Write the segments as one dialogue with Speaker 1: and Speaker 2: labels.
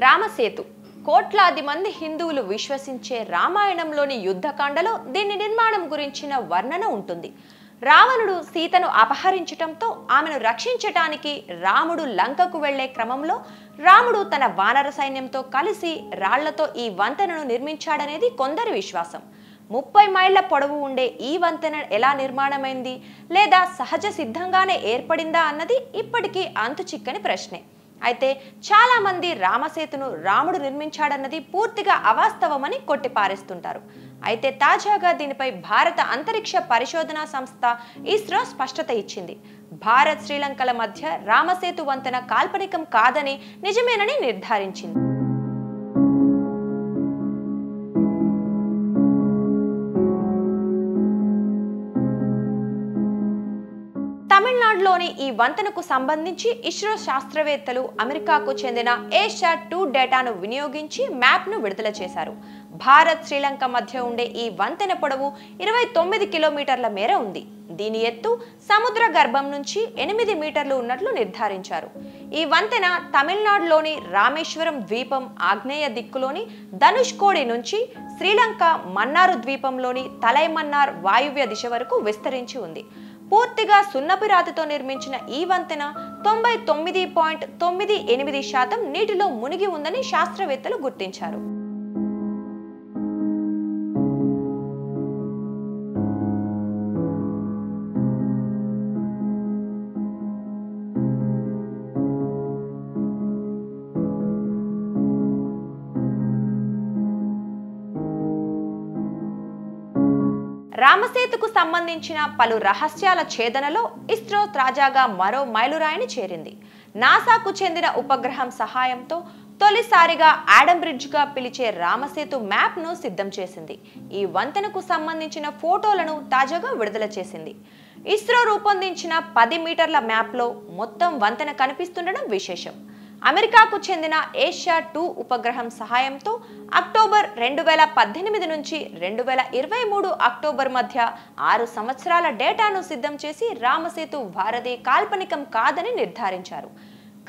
Speaker 1: రామసేతు కోట్లాది మంది హిందువులు విశ్వసించే రామాయణంలోని యుద్ధకాండలో దీని నిర్మాణం గురించిన వర్ణన ఉంటుంది. రావణుడు సీతను అపహరించటంతో ఆమెను రక్షించటానికి రాముడు లంకకు వెళ్లే క్రమంలో రాముడు తన వానర సైన్యంతో కలిసి రాళ్లతో ఈ వంతెనను నిర్మించాడనేది కొందరి విశ్వాసం. 30 మైళ్ల పొడవు ఉండే ఈ వంతెన ఎలా నిర్మాణమైంది లేదా సహజ సిద్ధంగానే ఏర్పడిందా అన్నది ఇప్పటికీ అంతుచిక్కని ప్రశ్నే. అయితే చాలా మంది రామసేతును రాముడు నిర్మించాడన్నది పూర్తిగా అవాస్తవమని కొట్టిపారేస్తుంటారు. అయితే తాజాగా దీనిపై భారత అంతరిక్ష పరిశోధనా సంస్థ ఇస్రో స్పష్టత ఇచ్చింది. భారత్ శ్రీలంకల మధ్య రామసేతు వంతెన కాల్పనికం కాదని నిజమేనని నిర్ధారించింది. తమిళనాడులోని ఈ వంతెనకు సంబంధించి ఇస్రో శాస్త్రవేత్తలు అమెరికాకు చెందిన ఏషాట్-2 డేటాను వినియోగించి మ్యాప్ను విడుదల చేశారు. భారత్ శ్రీలంక మధ్య ఉండే ఈ వంతెన పొడవు 29 కిలోమీటర్ల మేర ఉంది. దీని ఎత్తు సముద్ర గర్భం నుంచి 8 మీటర్లు ఉన్నట్లు నిర్ధారించారు. ఈ వంతెన తమిళనాడులోని రామేశ్వరం ద్వీపం ఆగ్నేయ దిక్కులోని ధనుష్కోడి నుంచి శ్రీలంక మన్నారు ద్వీపంలోని తలైమన్నార్ వాయువ్య దిశ వరకు విస్తరించి ఉంది. పూర్తిగా సున్నపు రాతితో నిర్మించిన ఈ వంతెన 99.98% నీటిలో మునిగి ఉందని శాస్త్రవేత్తలు గుర్తించారు. రామసేతుకు సంబంధించిన పలు రహస్యాల ఛేదనలో ఇస్రో తాజాగా మరో మైలురాయిని చేరింది. నాసాకు చెందిన ఉపగ్రహం సహాయంతో తొలిసారిగా ఆడమ్ బ్రిడ్జ్ గా పిలిచే రామసేతు మ్యాప్ ను సిద్ధం చేసింది. ఈ వంతెనకు సంబంధించిన ఫోటోలను తాజాగా విడుదల చేసింది. ఇస్రో రూపొందించిన 10 మీటర్ల మ్యాప్ లో మొత్తం వంతెన కనిపిస్తుండడం విశేషం. అమెరికాకు చెందిన ఏషియా-2 ఉపగ్రహం సహాయంతో అక్టోబర్ 2018 నుంచి 2023 అక్టోబర్ మధ్య 6 సంవత్సరాల డేటాను సిద్ధం చేసి రామసేతు భారతీ కాల్పనికం కాదని నిర్ధారించారు.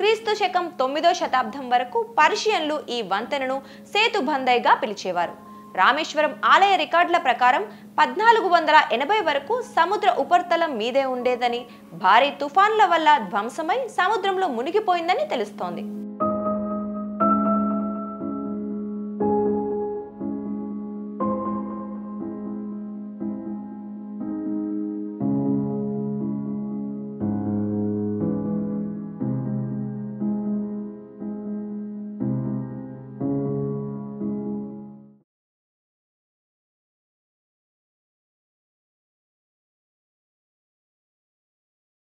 Speaker 1: క్రీస్తు శకం 9వ శతాబ్దం వరకు పర్షియన్లు ఈ వంతెనను సేతుబందైగా పిలిచేవారు. రామేశ్వరం ఆలయ రికార్డుల ప్రకారం 1480 వరకు సముద్ర ఉపరితలం మీదే ఉండేదని, భారీ తుఫాన్ల వల్ల ధ్వంసమై సముద్రంలో మునిగిపోయిందని తెలుస్తోంది.